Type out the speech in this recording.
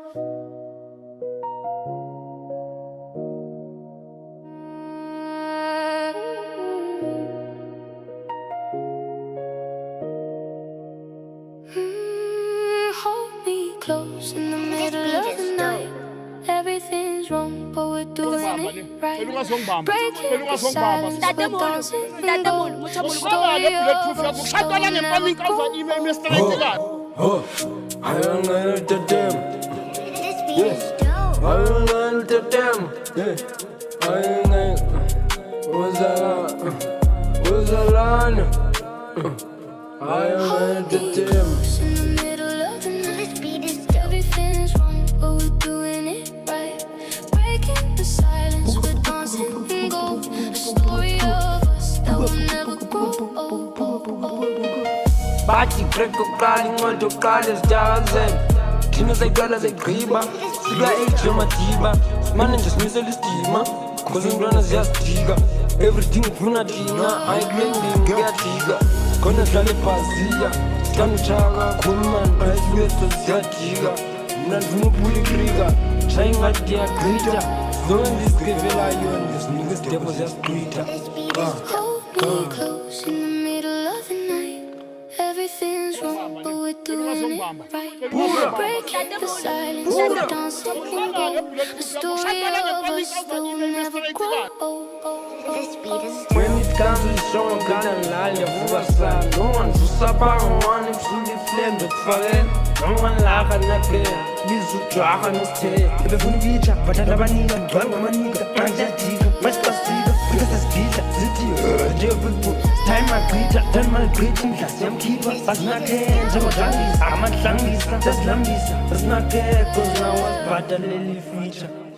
Hold me close in the middle of the night. Everything's wrong, but we're doing it right. Breaking the silence, we're dancing in gold. The story of us that will never grow. I don't know the damn. I don't know the damn. I don't know. What's that line? I don't know the damn. In the middle of the night, everything's wrong, but we're doing it right. Breaking the silence, we're dancing in gold. The story of us that will never grow. Bathi kreko kali ngodo kali sijazen Thina sayidala sayigqiba Sika age madiba Simane nje simise listima Cause intwana ziyasidika Everything ufuna thina ayikulendi ngiyadika Khona sidlale bhaziya Sithanda utshaka kakhulu man Ayifuyetho ziyadika Mina ndifuna uphula ikrika Shaya ingathi ndiyagqitha Zonke ndisigqivelayo Ndisinike isidepho ziyasigqitha Hold me close in the middle of the night. Everything's wrong, but we're doing it right. We're breaking the silence, we're dancing in gold. The story of us that will never grow. When it comes to the show, I'm gonna lie, you're sad. No one to suffer, one is fully flamed with fire. No one laugh at that player. This is drag on his tail. If you're going to be chat, but I never need a drug, I'm a nigga. I'm that digger, my stuff digger. Because that's pizza, it's time I greet, turn my greeting, that's I'm keeper. That's not there, I'm a gangster. I'm a gangster, that's Lambisa. That's not there, cause now I'm bad, a lily feature.